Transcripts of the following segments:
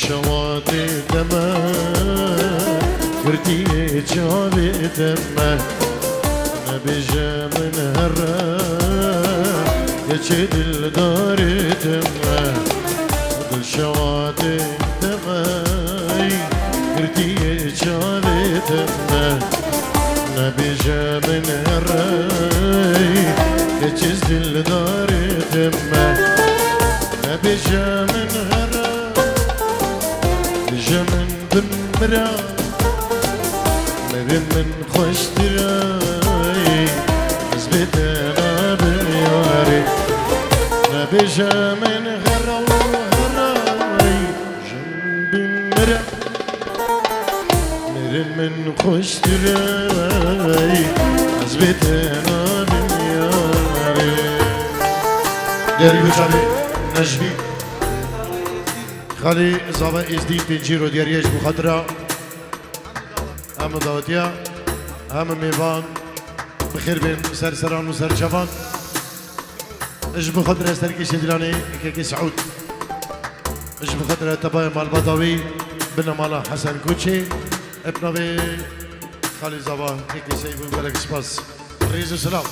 شواتي دمه كردي جابي دمه نبيجا من هرا يجد الدار دمه دل شواتي دمه كردي جابي دمه نبيجا من هرا يجد الدار دمه نبيجا من هرا بيجا من بمرا مرن من خوش تراي حزبت انا بالياري نبيجا من هرا وهراي جنب مرا مرن من خوش تراي حزبت انا بالياري داري بشاري نجبي خالي زاوة ازدي تنجيرو دياريش بخدرة هم داوتيا هم ميوان بخير بين سرسران وسرشفان اش بخدرة استركي شدلاني كيكي سعود اش بخدرة تبايا مال بطاوي بنا مالا حسن كوتشي ابنوي خالي زاوة كيكي سيبو بلك سباس ريزو سلام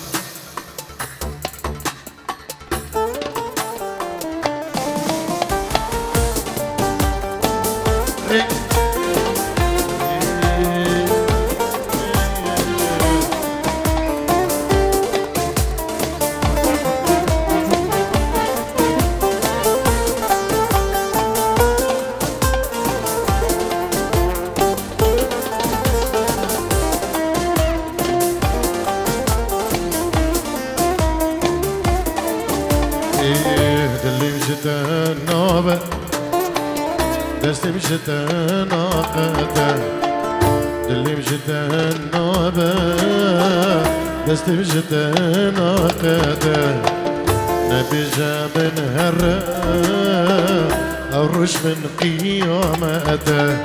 دستي مشت ناقته دلي مشت النوبة دستي مشت ناقته نبي جاب هرا الرش من قيامته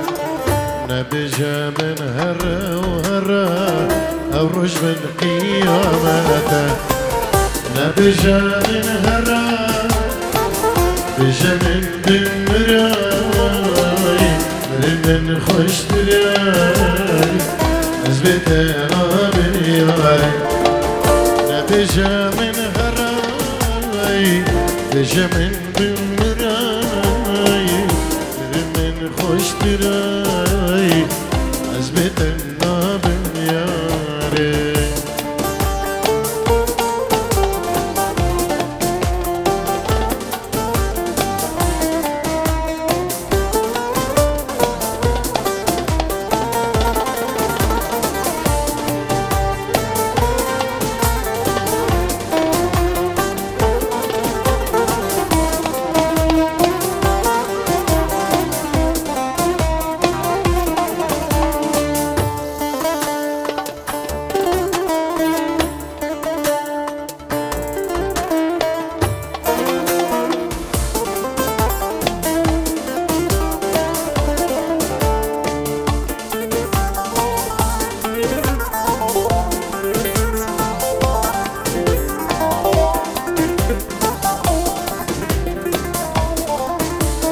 نبي جاب هرا وهرا الرش من قيامته نبي جاب هرا بجمن بمراي من خوش تراي أزبت أنا بالياري نبجا من هراي بجمن بمراي من خوش تراي أزبت أنا بالياري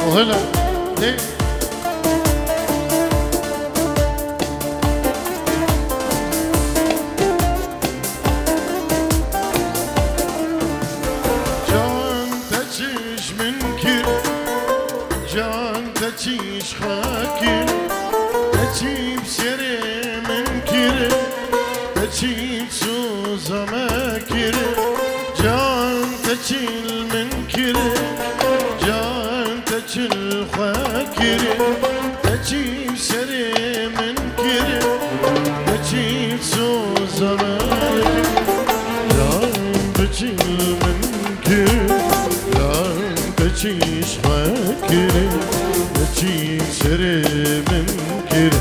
وهلا ليه جان تچیش منکر جان تچیش خاکر تچیب سر منکر تچیب سوزا مکر جان تچیل منکر تجل خاكر تجيب سري منكر تجيب سوزا لا تجيل منكر لا تجيش خاكر تجيب سري منكر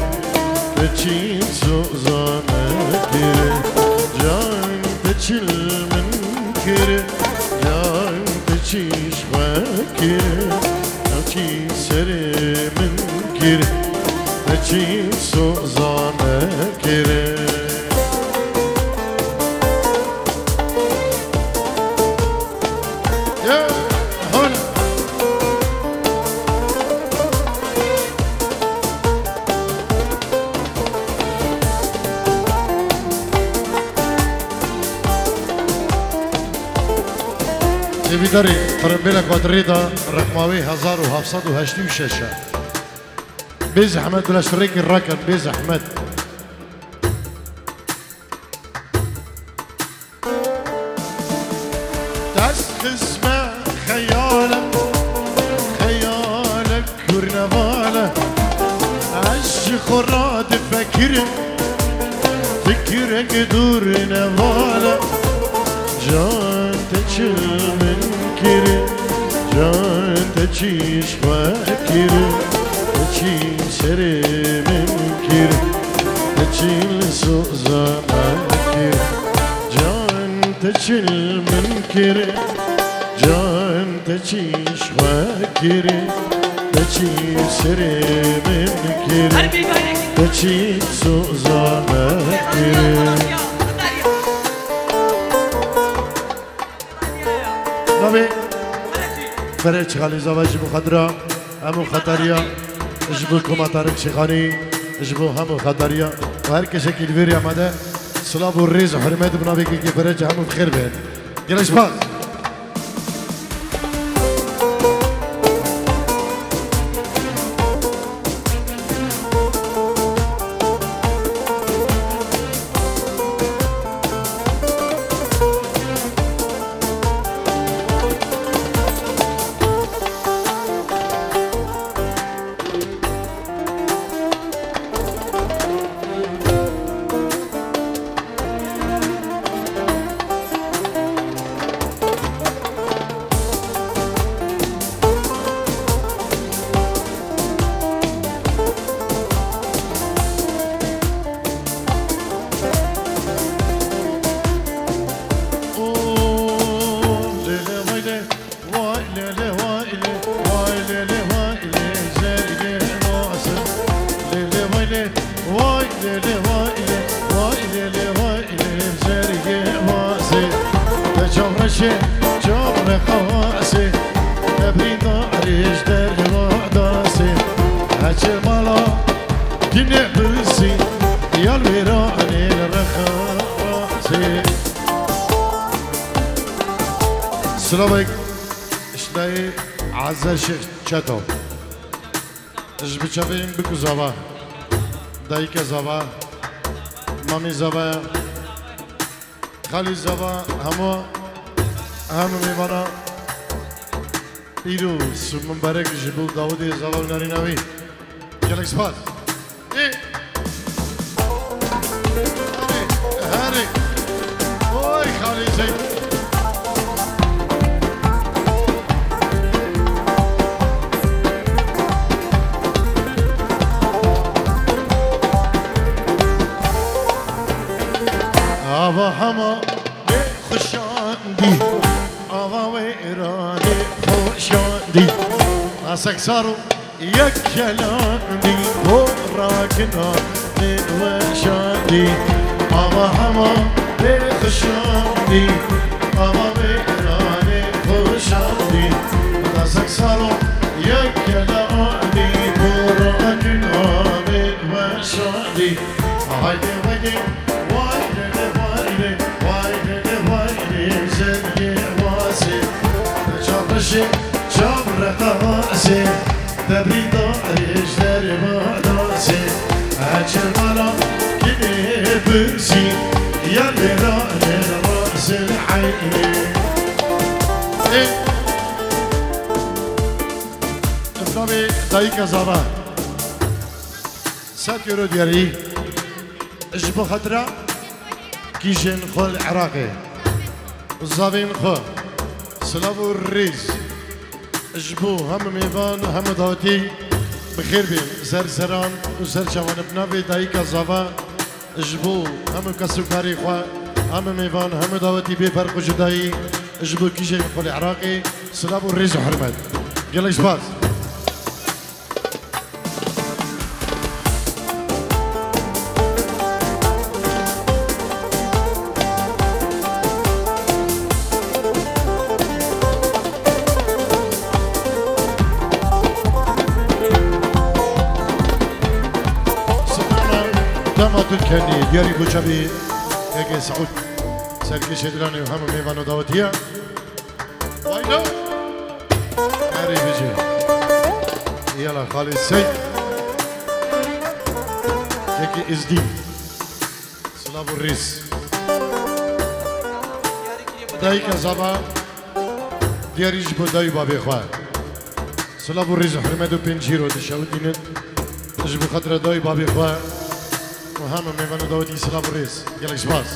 تجيب سوزا مكر جان تجل منكر جان تجيش خاكر تجي سري منكر تجي سوزا مكر يا هلا تبي داري قرنبلة كوادريدا رقماوي 1786 بيز أحمد بلا شريك الركن بيز أحمد تسمع خيالك خيالك كرنفالك عشق راد فكرك فكرك دور نفالك جان تشل من كري جان تشيش فكري تشيل سري من كري تشيل سوزا مكري جان تشل من كري جان تشيش فكري تشيل سري من كري تشيل سوزا مكري نبي فريج خالي زواج مخدرة همو خطرية اجبو كما طارق شيخاني اجبو همو خطرية وهر كشكل فيريا ماذا صلاب والريز وحرمات بنابي كي فريج همو بخير بين جلش باز سلامك اشتاي عزة شيخ شاتو اش بتشافين بكو زبا دايكا زبا مامي زبا خالي زبا همو ميوانا ايرو سمم بارك جبو داودي زبا وناريناوي جالك سباس ايه هاري اوي خالي زيد آوا هما خوشاندی آوا ویرانی خوشاندی اسک سارو یک کلاندی براکنا نوشاندی آوا هما خوشاندی آوا ویرانی خوشاندی اسک سارو یک کلاندی براکنا نوشاندی هایده هایده شبر قاسي تبريد رجل رماناسي عجل مالا كني برسي يلي راني راس العيني افرامي دايكا زبا 7 يورو ديالي اجبو خطرة كيجين خو العراقي الزابين خو سلابو الريز اجبو هم ميفان هم داوتي بخير بين سرسران وسر شوان بنافي دايكا زافا اجبو هم كسوكاري خوا هم ميفان هم داوتي بفرق جداي اجبو كيجي يقول العراقي سلابو الريز وحرمت يلا شباز كاني دياري بوشابي هيك سعود سركي شدراني وهم ميفانو داوتيا وينو هاري بيجي يلا خالي السيد هيك ازدي سلاب الريس دايك زبا دياريج بداي بابي خواه سلاب الريس حرمتو بنجيرو دشاودين اجبو خطر داي بابي خواه وهم ميوانو داودي سلاب الريس يلا شباز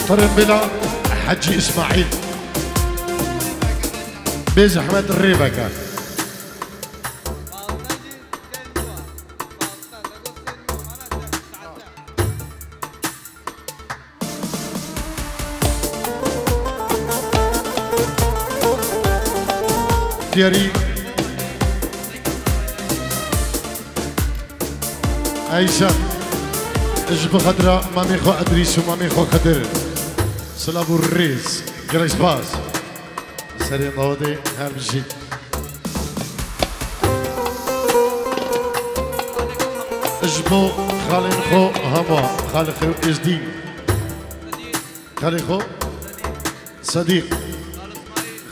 طرن بلا حجي اسماعيل بيز احمد الريبه كان دياري عيشة اجب خضراء مامي خو ادريس ومامي خو خضر سلابو الريز جريس باز سرين ضودي هرمجي اجبو خالي خو هما خالي خو ازدين خالي خو صديق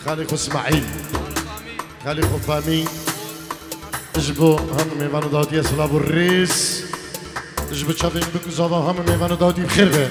خالي خو اسماعيل خالي خو فامي اجبو هم ميوانو داودي سلابو الريز اجبو تشافين بكو زاوا هم ميوانو داودي بخير بين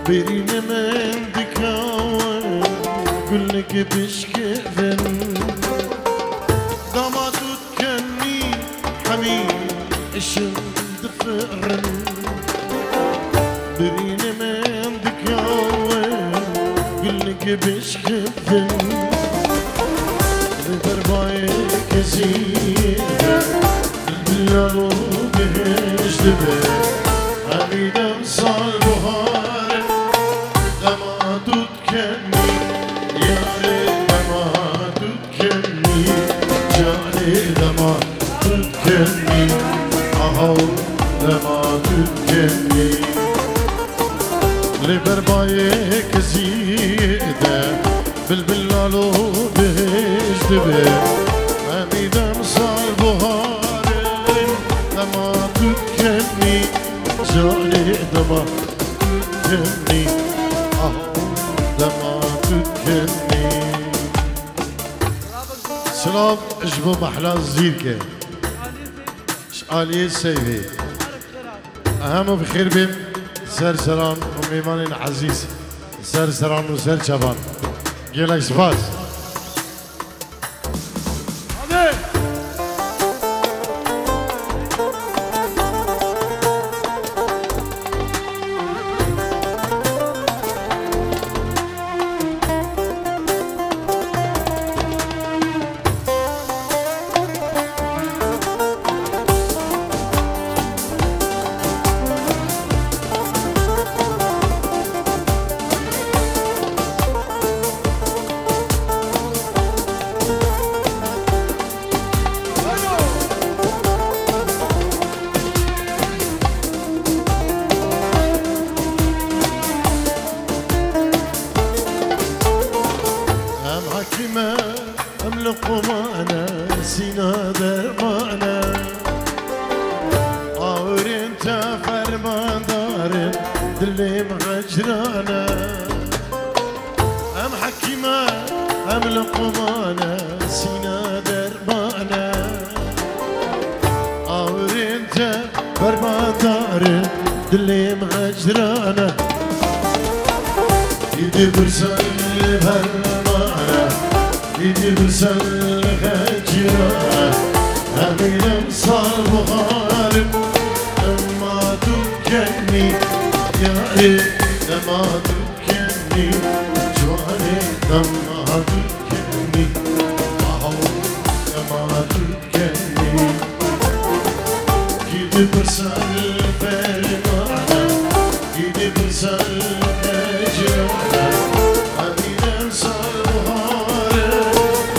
برينا من دكاوان قلك بشكفن داماتو تكني حميد اشم دفرن برينا من دكاوان قلك بشكفن دربايك زينة البلالو بهش دبه حميدم صال بهار دماتو تكني ياري دماتو تكني جاني دماتو تكني اهو دماتو تكني لبربايك زيدة بالبلالو بهش دبه حميدم صال بهار دماتو تكني جاني دماتو تكني اهو دماتو تكني سلام اجبو محلى الزيركة شقالية السيفي اهم بخير بهم سرسران وميمان العزيز سرسران وسر شبان جيلك سباس Gidi bursan vermana Gidi bursan hecra Eminem sar buharım Emma tükkenni Yari Emma tükkenni Cuhani Emma tükkenni Aho Emma tükkenni Gidi bursan vermana Gidi bursan hecra Eminem sar buharım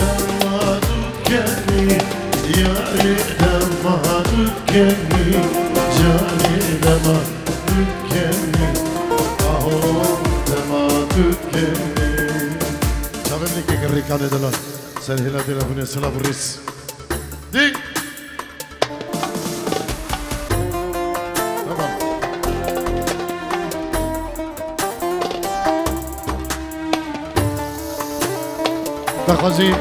Emma tükkenni Yari Emma tükkenni Cani Emma tükkenni Aho Emma tükkenni Çabim li ki rikan edilen Sen hila telefonu sıla burris Di Tamam Takhazi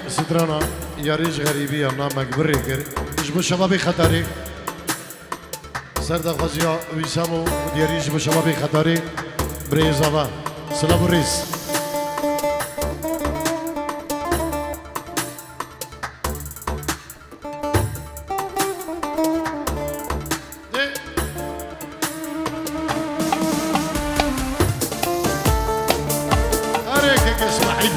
سترانا ياريش غريبية نامك بريكر إجبو شبابي خطري سرد غزيا ويسامو دياريش بشبابي خطري بريزابا سلام الرئيس أريك اسمحي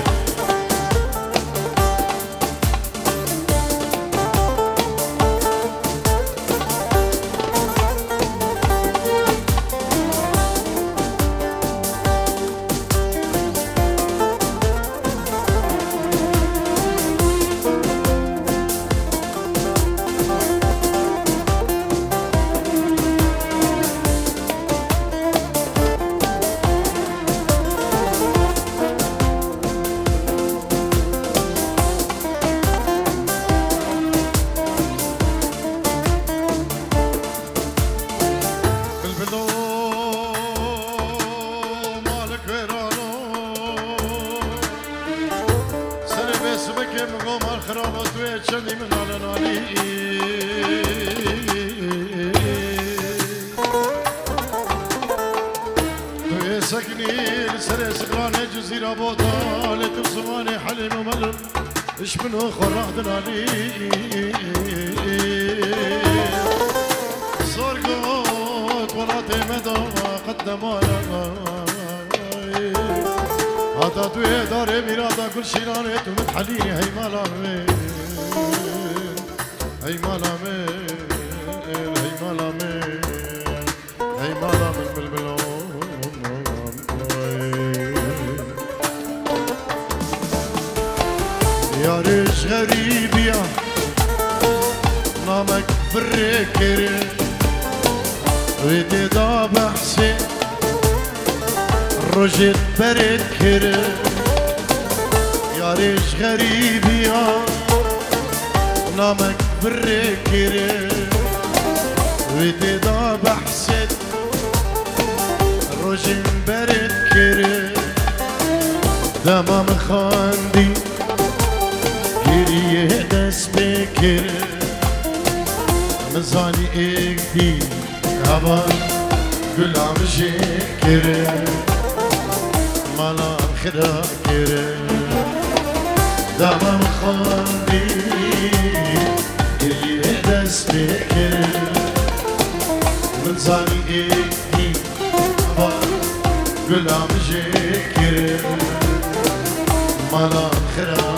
ايش منو خرعتنا لي صرقت ولا تمدى قدمانا هذا توي دار ميرادا كل شي راني تمتحليني هي مالا مين هي مالا مين هي مالا مين هي مالا من بالبلون يا ريش غريب يا نامك بريكر ويدي ضاب حسين رجل بريكر يا ريش غريب يا نامك بريكر ويدي ضاب حسين رجل بريكر دمام خاندي گریه دست بکر مزانی اکدی هوان گلام شکر مالام خدا کر دامم خواندی گریه دست بکر مزانی اکدی هوان گلام شکر مالام خدا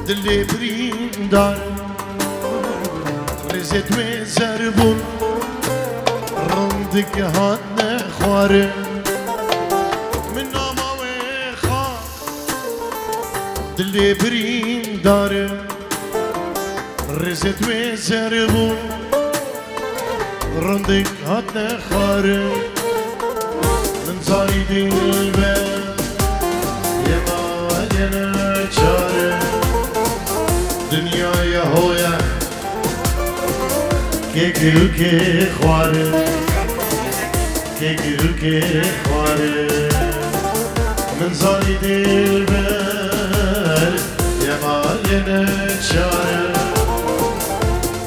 دلی بریندار رزت و زربون رندگ هات نخواره من ناما و خواه دلی بریندار رزت ويسربو رندك هاتنا خارج من صايد الباب يما ودنا شارع دنيا يا هويا كيكي خوارج كيكي خوارج من صايد الباب يما ودنا شارع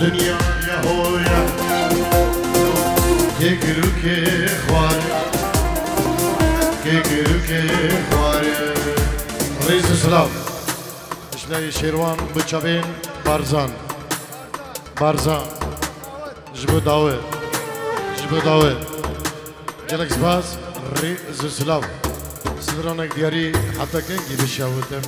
دنيا يا هويا كيكي خوارج كيكي خوارج رئيس السلام شناي شيروان بتشابين بارزان بارزان جبو داوود جالك سباس رئيس السلام سدرانك دياري حتى كنكي بشاوتم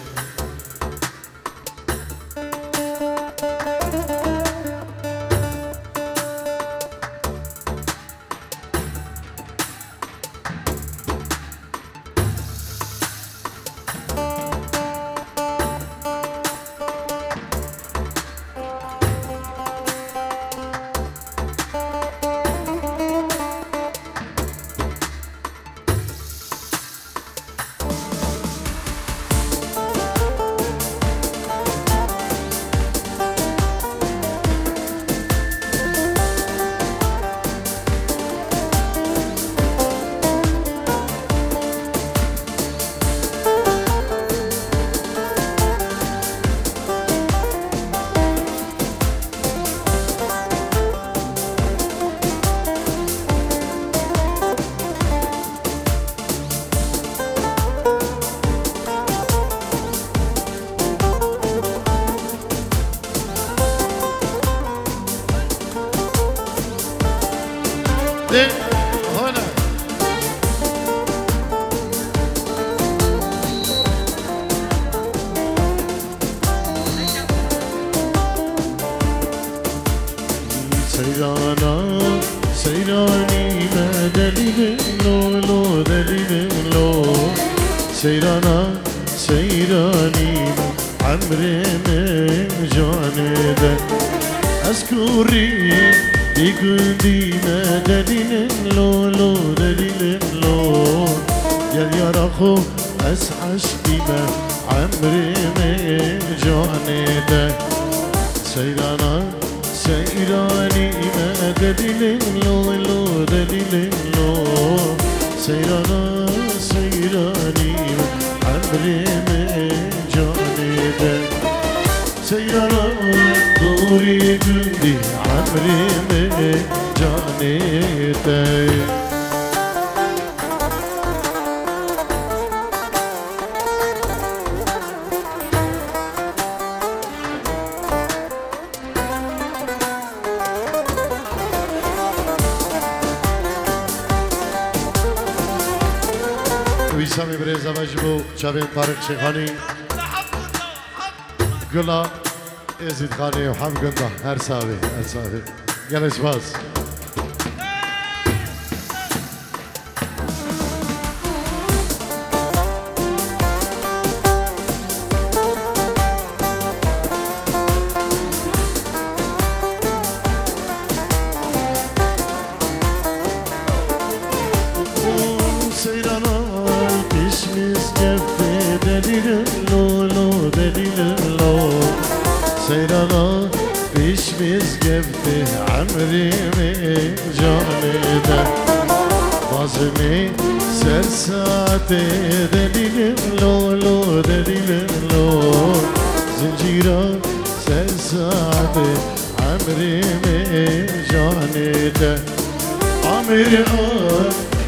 هنا سيراني ما دليل لو دليل لو سيراني عمري من جانبه أذكري بقلبي ما دليل لو دليل لو يا رخو أسعش بما عمري من جانبه سيراني ما دليل لو دليل لو سيراني عمري من جانبه دوري قلبي عمري من جانبه ويسامي بريزا مجبو شابين طارق شيخاني قلا يزيد خاني وحم قنده هرساوي جلس باز سيرنا بيش مزقفته عمري من جانبه بازمي سرساتي دليل لو دليل لو زنجيرة سرساتي عمري من جانبه عمري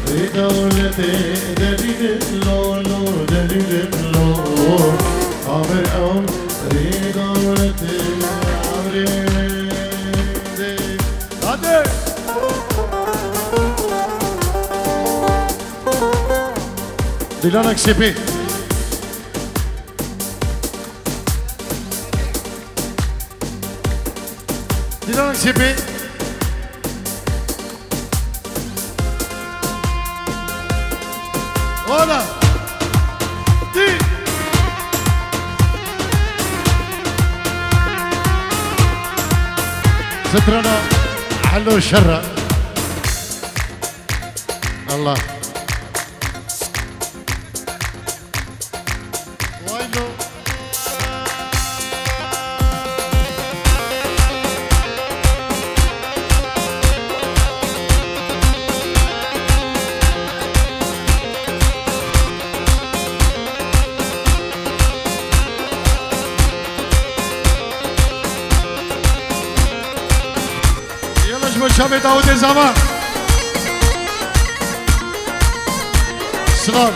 بدولتي دليل لو دليل لو عمري بدولتي ديلانك سيبي ديلانك سيبي هنا دي سترنا حلو شرة الله وينو شب داود زمان سلام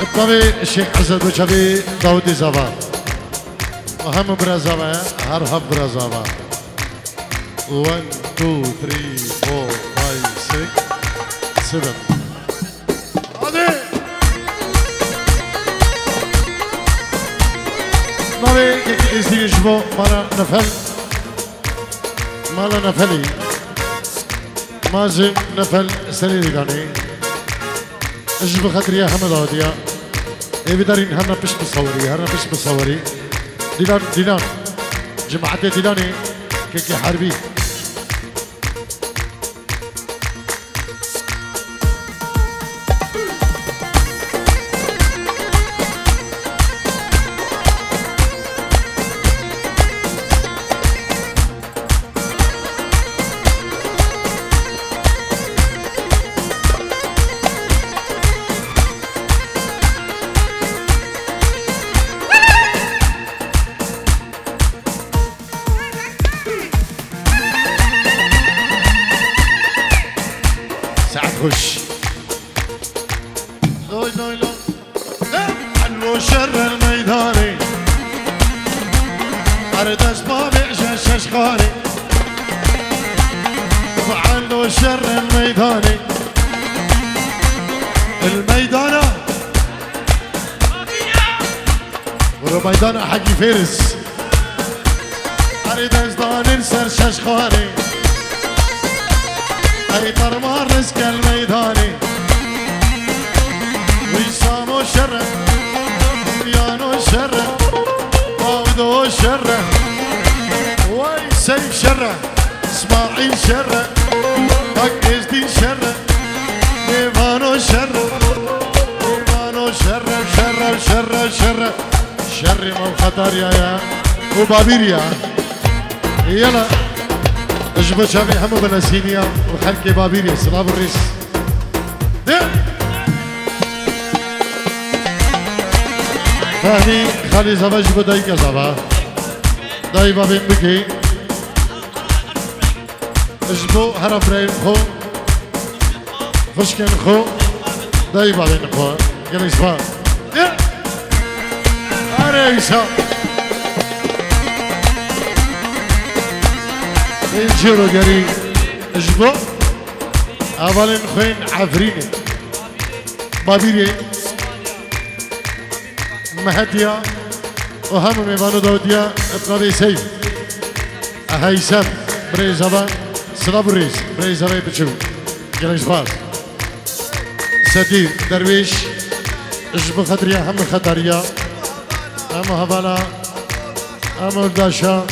الطبي الشيخ حسن بشبي داود زمان وهم برازاما هر هم برازاما 1 2 3 4 5 6 7 هذه نبي كي يجبو مالا نفل مالا نفلي مازن نفل سريري غاني اجب خاطريا حمد اوديا اي بدارين هرنا بش بصوري هرنا بش بصوري ديلان جماعة ديلاني كيكي حربي خش لوي لوي لوي حلو شر الميداني أرد أسباب شش خاني وحلو شر الميداني الميدانة ورو ميدانة حقي فارس أرد أزدان سر شش خاني أي طرمان رزق الميداني ويسامو شره يانو شره عودو شره وي سيف شره اسماعيل شره حق ازدين شره نيفانو شره نيفانو شره شره شره شره شر من خطر يا وبابيريا يلا اجبر شافي همو بنسينيا وخلقي بابيريا سلام الرئيس فهمي خالي زبا جبو دايكا زبا داي بابين بكي اجبو هرف رايم خو خشكين خو داي بابين خو قلي زبا اريسا الجيرو قري اجبو اولين خوين عفريني بابيري مهديا وهم ميبانو دوديا ابقابي سيف هيثم بريزابا سلابوريس بريزابا بتشو جريش باز سدير درويش اجبو خطريا هم خطريا هم هبالا هم داشا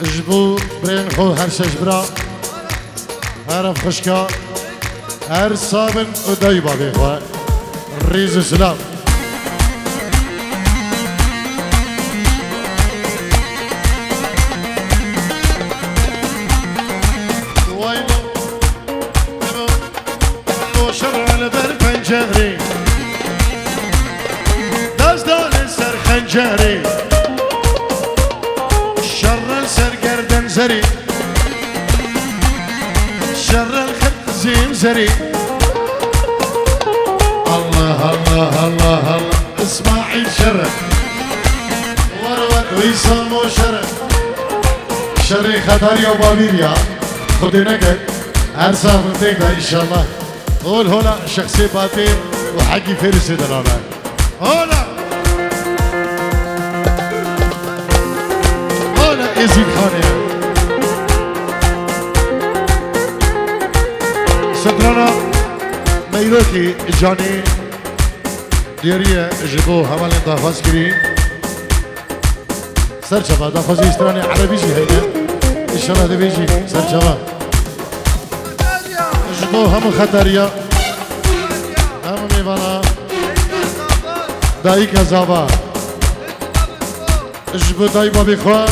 اجبو برين خو هر شجبرا هرف خشكا هر صابن وداي بابي خواه ريز السلام ويلو لو شر على بالفنجري داز دال سر خنجري شر سر قردن زري شر الخلق زين زري الله الله الله الله اسماعيل شرف ورور ويسامو شرف شري خطريا وبابيريا خدي نقل هرسا منتقل ان شاء الله قول هنا شخصي باتين وحقي فارسي دلالة هنا هنا ازيد خاني سترانا ميروكي جاني ديريه جبو همال انتخاص كري سرچفا دا خوزی استرانی عربی جی هینا انشالله دی بیجی سرچفا جبو همو خطریا همو میوانا دایی کذابا جبو دایی بابی خواه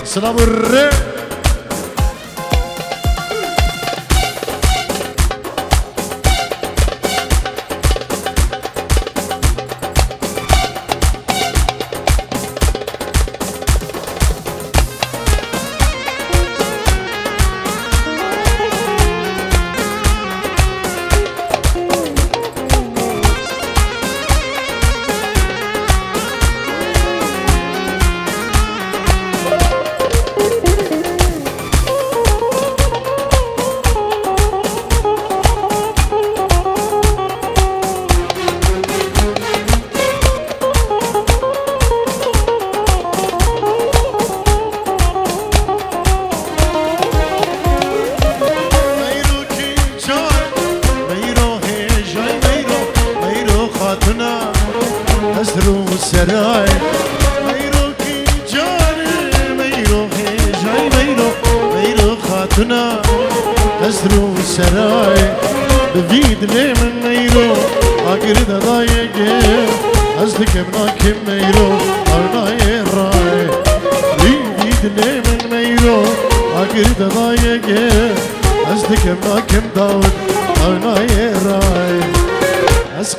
سلام الره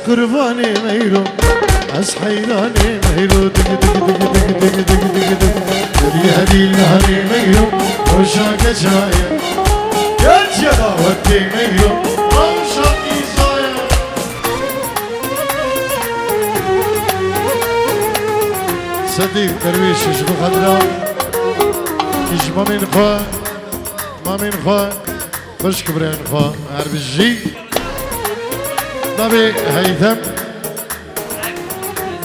قرباني ميرو أصحيراني ميرو دق دق دق دق دق دق دق دق يا هدي الهري ميرو وشاك جاية يا جلاوتي ميرو وشاكي زايا صديق درويش يشبه خضراء يشبه من خوا ما من خوا خش كبرين خوا عرب الجي نبي هيثم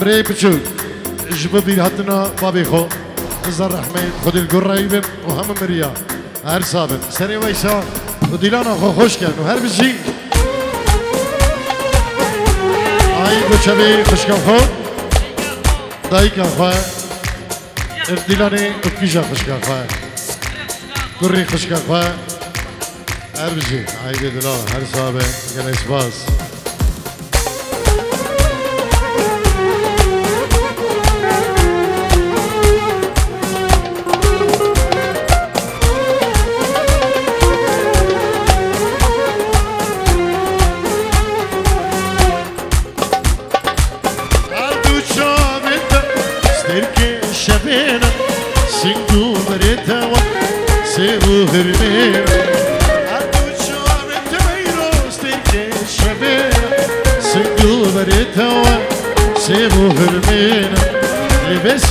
بري بتشوف جببي هاتنا بابي خو نزار رحمين خد القريب وهم مريا هر صابر سري ويسار وديلانا خو خوش كان وهر بجي هاي بتشبي خوش كان خو دايكا خو ديلاني وكيجا خوش كان خو قري خوش كان خو هر بجي هاي ديلا هر صابر قال اسباس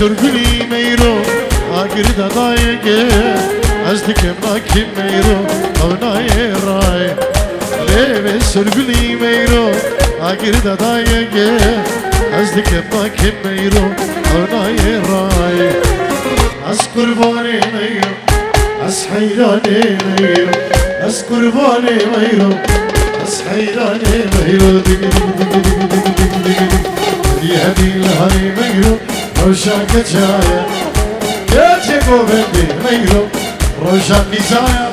سرگلی میرو آگر دادایگه از دکم ناکیم میرو آنای رای لیو سرگلی میرو آگر دادایگه از دکم ناکیم میرو آنای رای از قربانی میرو از حیرانی میرو از قربانی میرو از حیرانی میرو دیگه دیگه دیگه دیگه دیگه دیگه یه دیل هایی میرو روشاك جاية يا جيبو بندي ميرو روشاك نزايا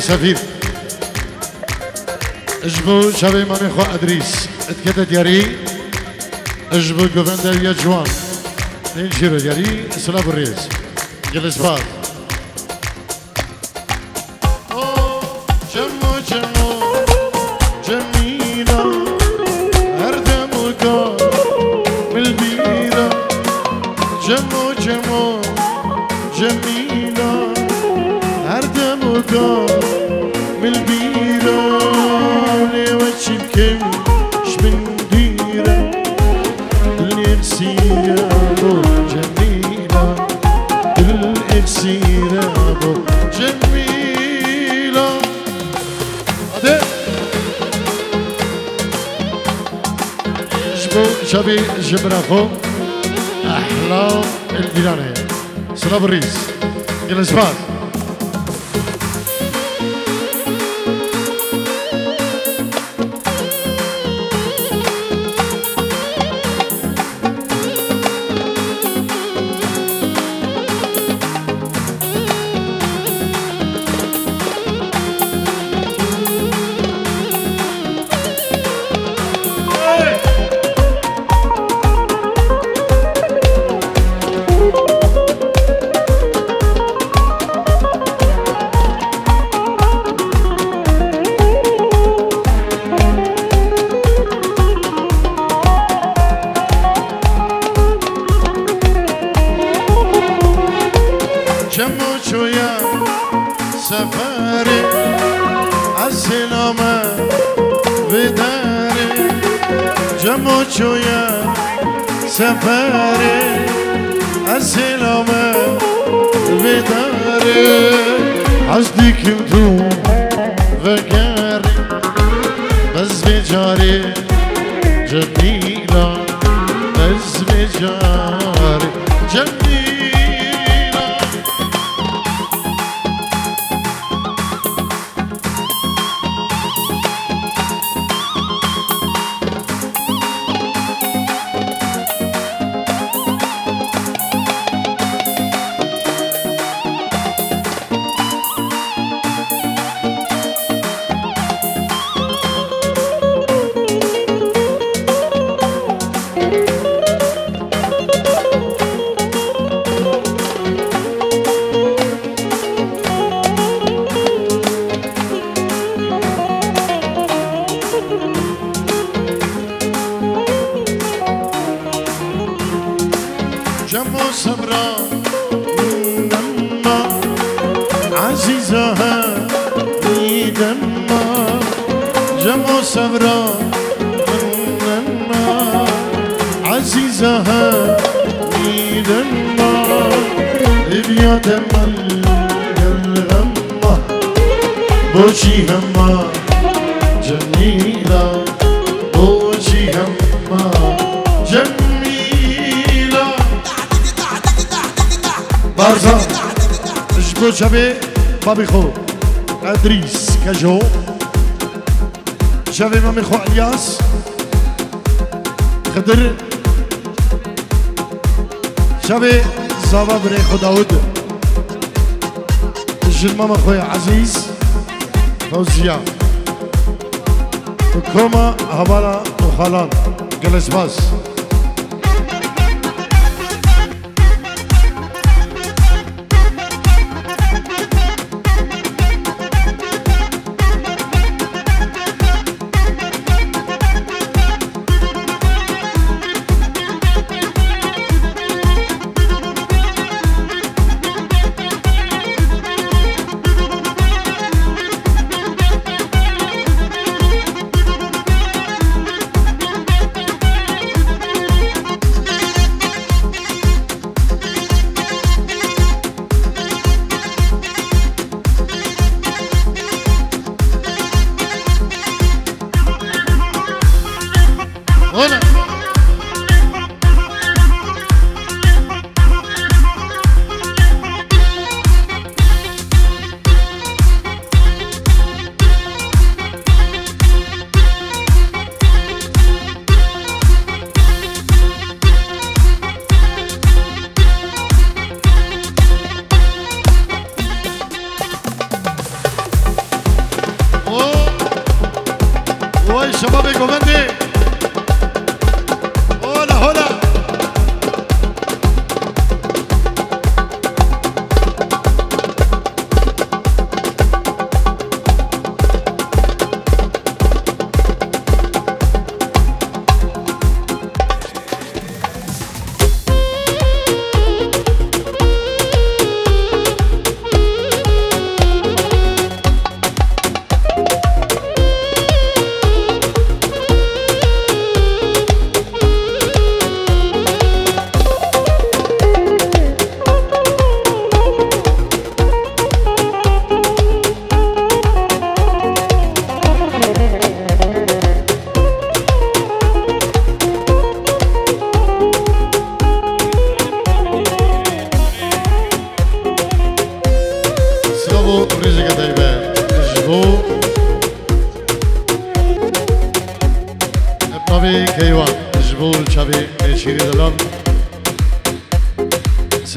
سفير اجبو شبي مامي خو ادريس اتكتا دياري اجبو قوفندر يا جوان نينجيرو دياري سلاب الريز جلس بعض جمو جمو جميلة هردم وقال بالبيرة جمو جمو جميلة هردم وقال بالبيرة لي وجه بكم شبنديرة اكسير ابو جميلة الاكسير ابو جميلة هذا جبو شبي جبرخو احلام الديلانية سلام الريس جلس فات سفاري السلامة بداري جموشو يا سفاري السلامة بداري عزدي كنتو فكاري بس بجاري جميلة بس بجاري جميلة جمو صبرا نما عزيزها نما جمو صبرا نما عزيزها نما لبيا دمل الغمة بوشي هما جميلة بوشي هما جميلة بارزان جبو شبي بابي خو ادريس كجو شبي مامي خو الياس خضر شبي زابا بري خو داود جل ماما خويا عزيز فوزيا وكوما هبالا وخالان جلس باس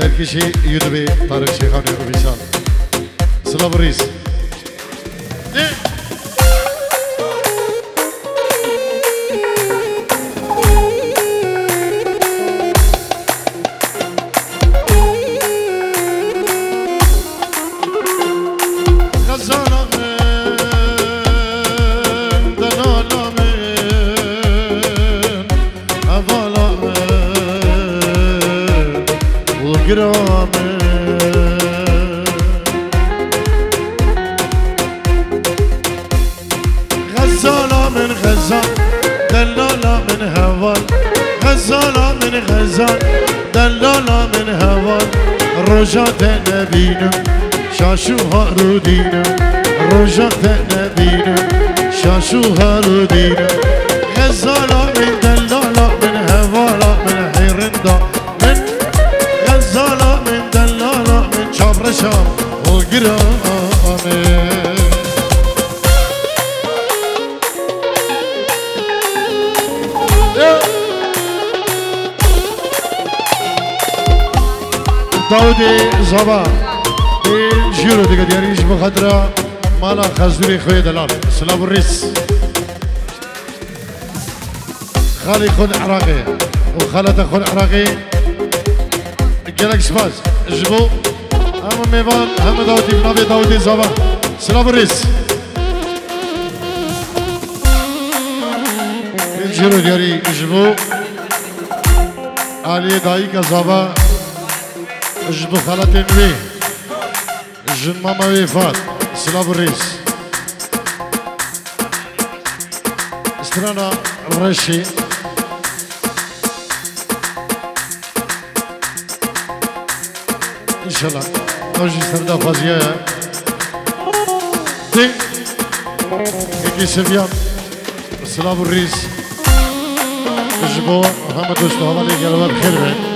سرکشی یوتیوبی طارق شیخانی و بیسان سلام ریس رجعت نبينا شاشوها رودينا رجعت نبينا شاشوها رودينا غزالة من دلالة من هوالة من حيرندا من غزالة من دلالة من شابر شام والقرامة داودي زبا جيرو ديك دياريش بخدرة مالا خزدوري خوي دلال سلام الريس خالي خون عراقي وخالته خون عراقي قالك سباز جبو هم ميفان هم داودي بنابي داودي زبا سلام الريس جيرو دياري جبو علي دايكا زبا جبو خالتين وي جن ماما وفات سلام الريس استرانا رشي ان شاء الله اوجي سردا فازيا دي كي سفيان سلام الريس جبو محمد دوستو هذا اللي قالوا بخير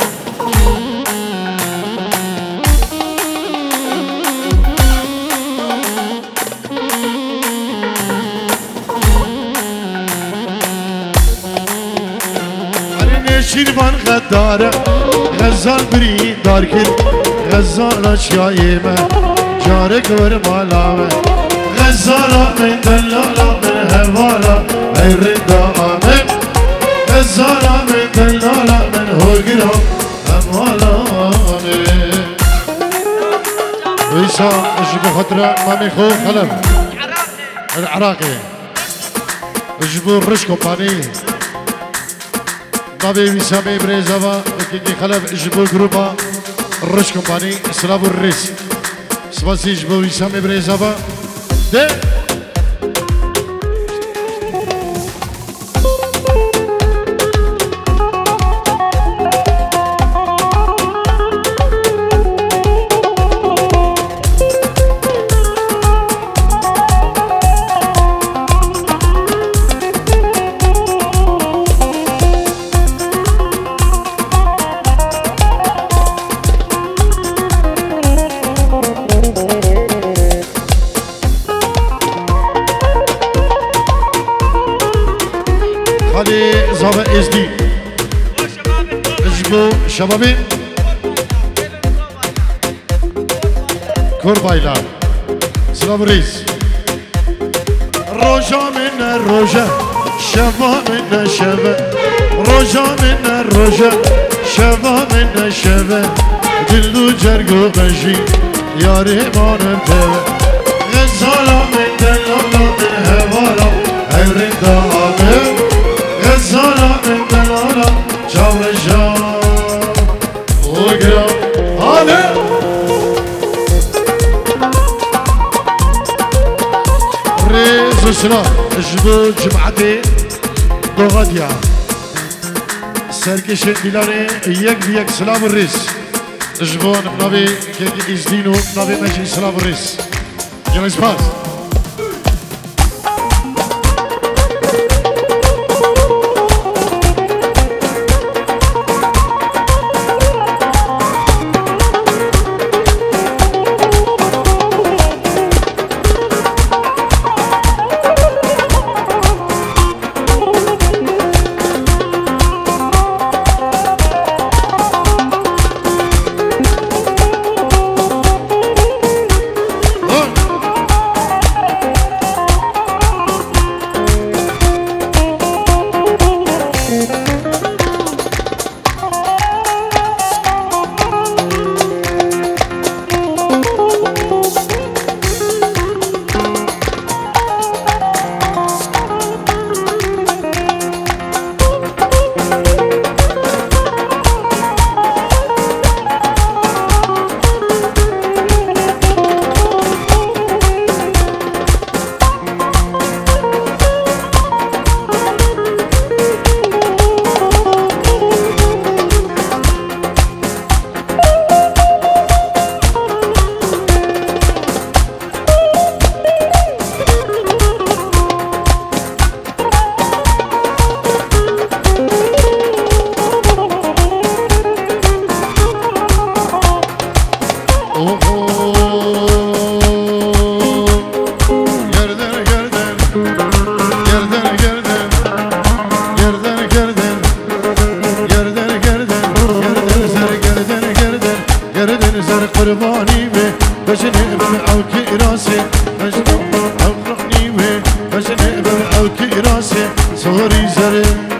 شیروان غداره غزال بری دار کرد غزال اشیای من جاره گور مالامه غزالا من دلالا من هوالا ایرندا آمن غزالا من دلالا من هوگرا اموالامه ویسا اجبو خطره مامی خو خلف العراقي اجبو الرش كومباني نبي وسامي بريزافا كي خلف جبو جروبا الرش كومباني سلام الريس سباسي جبو وسامي بريزافا ده زاوية اس دي اجبو شبابين كوربايلا سلام ريس روجا من الروجا شفا من الشفا روجا من الروجا شفا من الشفا دلو جرقو بجي ياري مانم تبا غزالا من دلالا من هوالا عرندا آمن غزالا من دلالا جاور جام وقرا هذا ريز وسلام اجبو جمعتي دوغاديا سركش ديلاني يك بيك سلام الريس اجبون نبي كيك ازدينو نبي ماشي سلام الريس جلس باس قرباني به بجنب او كراسي مجنون او رحني به بجنب او كراسي صوري زري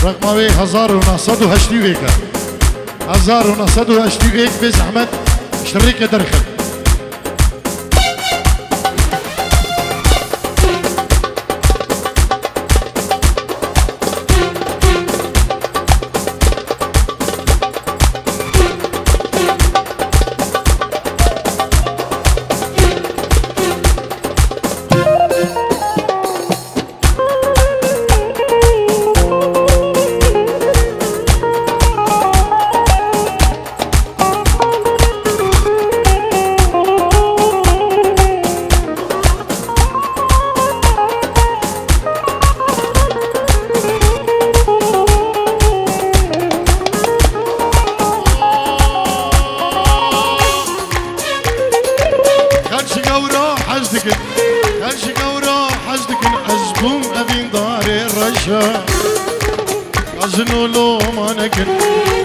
رقماوی 1981 1981 به زحمت شریک درخت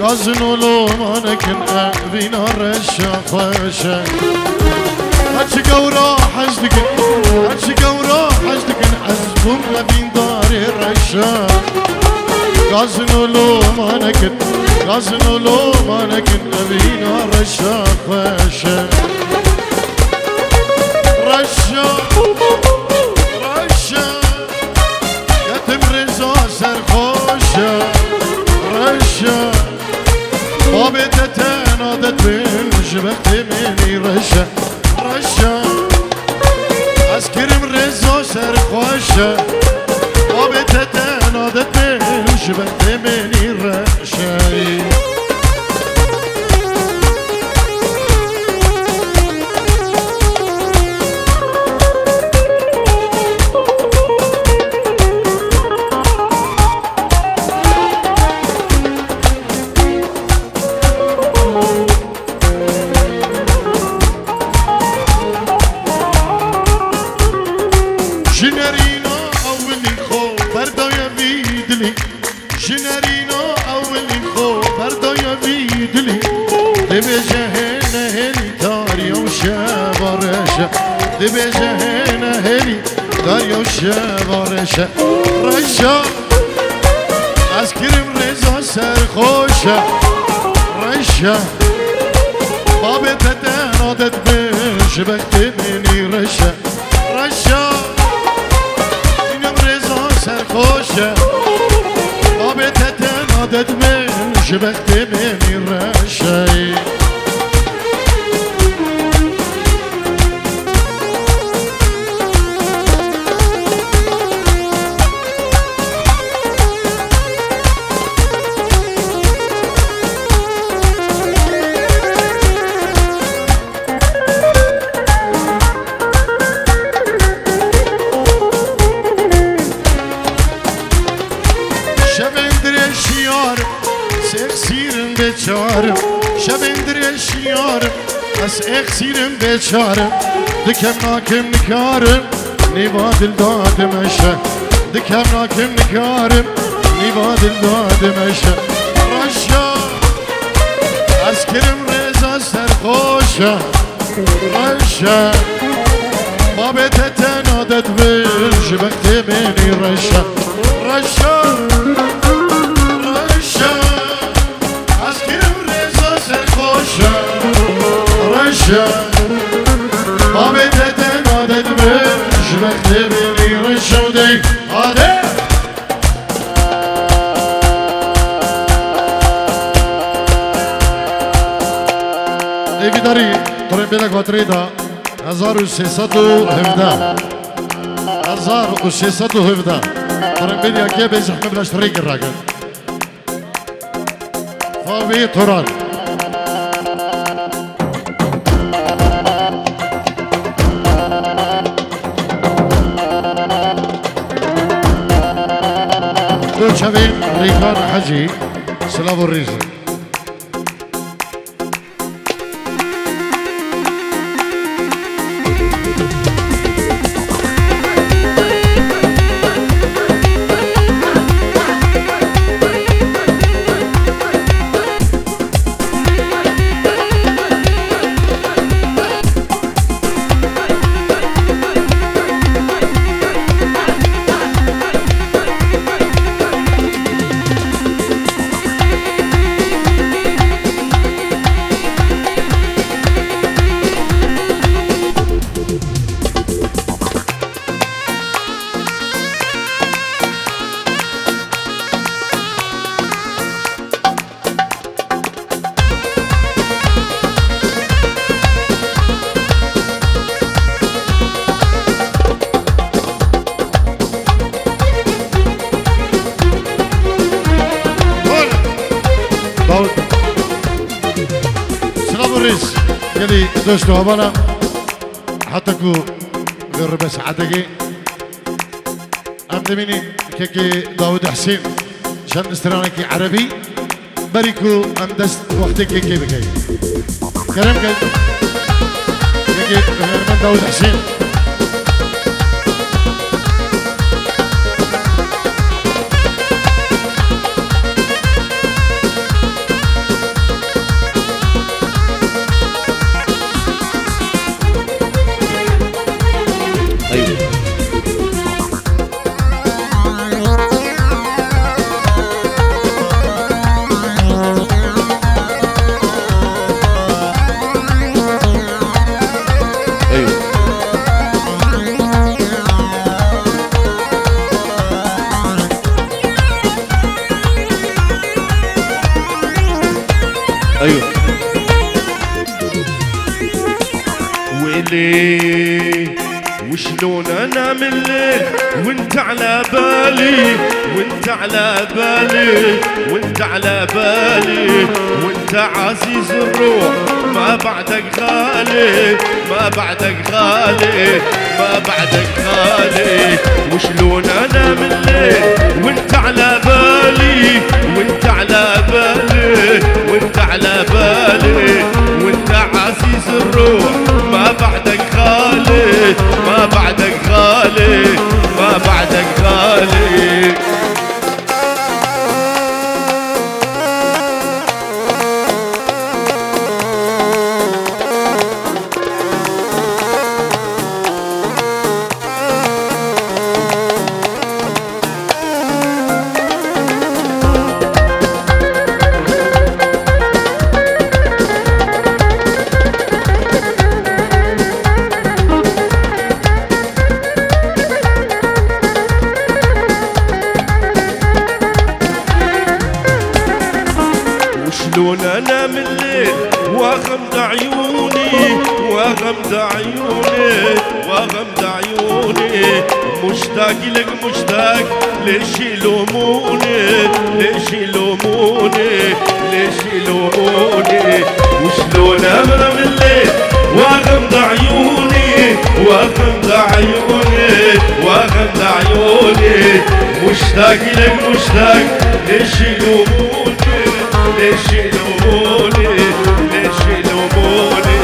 غازنولو مانكن أبينا رشا خوشا هاتش قورا حجدكن هاتش قورا حجدكن أزبون أبين داري رشا غازنولو مانكن أبينا رشا خوشا رشا يتم رزا سرخوشا رشا بابت نادت بين جبت مني رشا از کرم رزا سرخوشا بابت نادت بين جبت مني رشا جنرينا أولي خو بردايا بيدلي جنرينا أولي خو بردايا بيدلي دبجهنا هلي داريا وشبارشة دبجهنا هلي داريا وشبارشة رشا أسكرم رزا سرخوشة رشا بابي تتانا تدبش بكتبني رشا رشا إنم رزا سرخوشة بابي تتانا تدبش بكتبني رشا بس اخسيرم بيشارم دكم ناكم نكارم نباد الداد مشا دكم ناكم نكارم نباد الداد مشا رشا اسكرم رزا سرخوشا رشا بابي تتنادت بيش بكتبيني رشا رشا رشا اسكرم رزا سرخوشا رشا بابي تتنادت بيش بكتبيني رشا ودي هادي ايكي داري طريق بينك وطريقها 1617 1617 طريق بيني اكيا بيزح مبلاش طريق الراجل فابي طران دول شابين ريكان حجي سلافو الريزن دوستو هبانا حتى كو غير بس عدقي أمدميني كيكي داود حسين شان استرانكي عربي بريكو أمدست وقتي كيكي بكي كرم كيكي من داود حسين ايوه ويلي وشلون انا من الليل وانت على بالي وانت على بالي وانت على بالي وانت عزيز الروح ما بعدك غالي ما بعدك غالي ما بعدك غالي وشلون انا من الليل وانت على بالي وانت على بالي وانت على بالي وانت عزيز الروح ما بعدك غالي ما بعدك غالي مشتاق لك مشتاق ليش يلوموني ليش يلوموني ليش يلوموني وشلون امرم الليل واغمض عيوني واغمض عيوني واغمض عيوني مشتاق لك مشتاق ليش يلوموني ليش يلوموني ليش يلوموني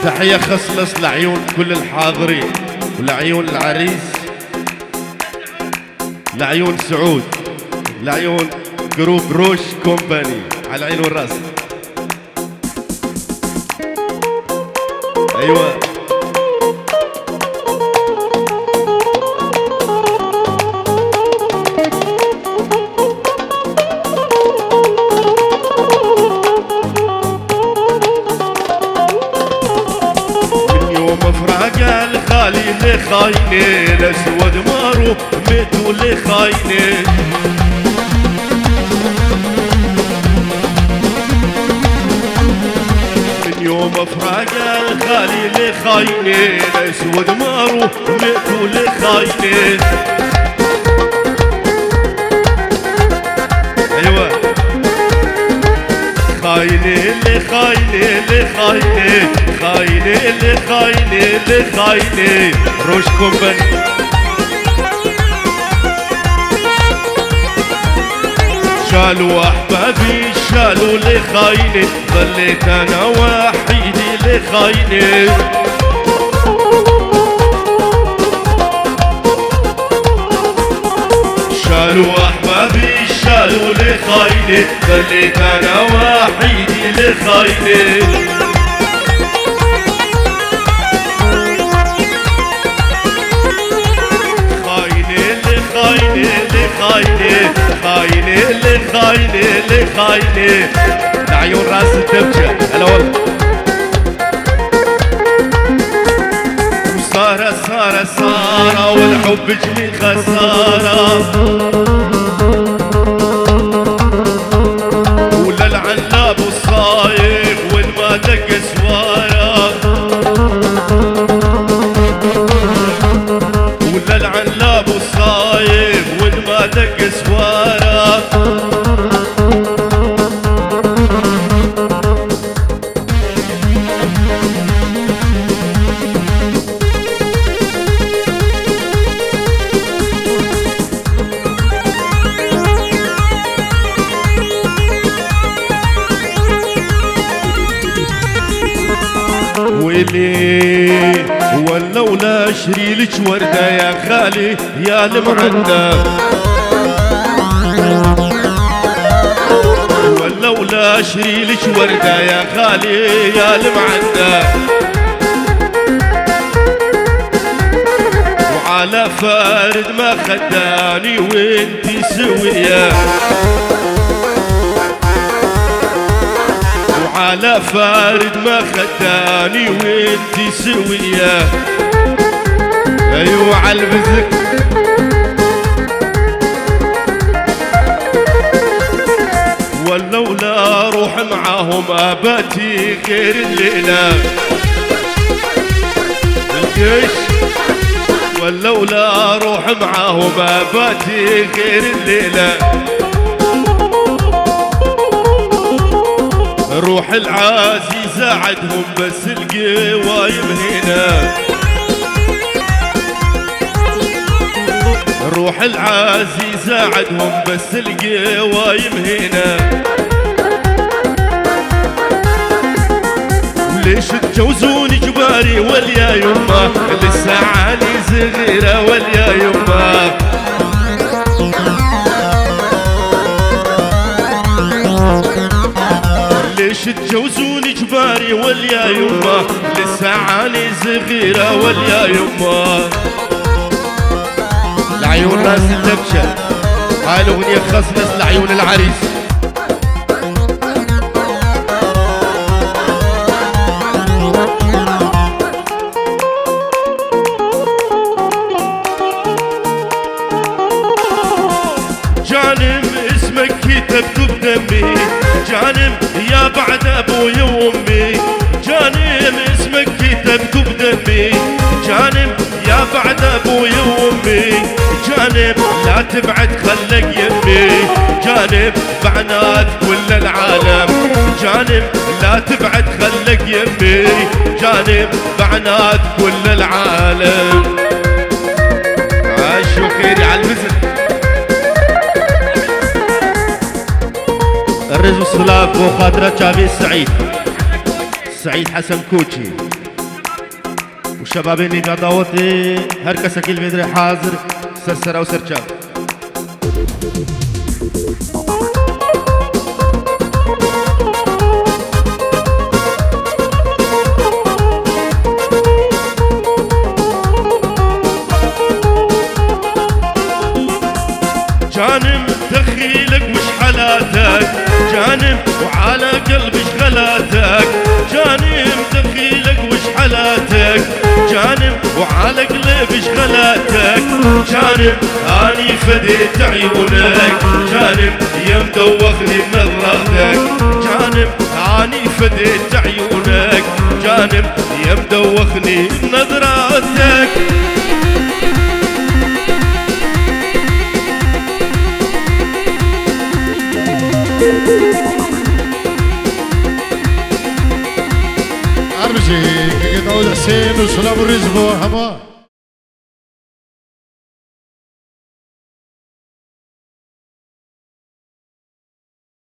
تحية خصلص لعيون كل الحاضرين ولعيون العريس لعيون سعود لعيون جروب روش كومباني على العين والراس. ايوه الخالي اللي خايني الاسود مارو ميتو اللي خايني من يوم افراق الخالي اللي خايني الاسود مارو ميتو اللي خايني ايوه خايني اللي خايني اللي خايني خايني اللي خايني اللي خايني روش كومباني شالوا احبابي شالوا اللي خايني ظليت انا وحيدي اللي خايني شالوا احبابي شالوا اللي خايني ظليت انا وحيدي اللي خايني خايني اللي خايني خايني اللي خايني اللي خايني لعيون راس الدبجة هلا والله وصارة صارة صارة والحب جميل خسارة ولا العناب والصايغ وين ما دق سوارة ولا العناب والصايغ وين ما دق سوارة ويلي ولا اشري لك ورده يا خالي يا المعنده ولا اشري لك ورده يا خالي يا المعنده وعلى فارد ما خداني وانتي سويه على فارد ما خداني وانتي سوية ايوه عالبزك ولا اروح معاهم اباتي غير الليلة الجيش ولا اروح معاهم اباتي غير الليلة روح العزيزة عدهم بس القوايم هنا روح العزيزة عدهم بس القوايم هنا وليش تجوزوني جباري واليا يما لسه عالي صغيرة واليا يما ليش تجوزوني جباري واليا يما لسه عالي صغيرة واليا يما لعيون راس الدبشة هاي الأغنية خصلص لعيون العريس وامي جانم يا بعد ابوي وامي جانم اسمك كتبته بدمي جانم يا بعد ابوي وامي جانب لا تبعد خلك يمي جانب بعنات كل العالم جانب لا تبعد خلك يمي جانب بعنات كل العالم عاشوا خيري على المزن الرز والسلاف وخاطرة شافي السعيد سعيد حسن كوتشي وشبابيني قضاوتي هركسة كل مدري حاضر سرسرة وسرشاب جانم دخيلك وش حالاتك جانم وعلى قلبي شغلاتك جانم دخيلك وش حالاتك جانم وعلى قلبي شغلاتك جانم اني فديت عيونك جانم يا مدوخني بنظراتك جانم اني فديت عيونك جانم يا مدوخني بنظراتك أرمجي كي داود حسين وسلام الرزق وهما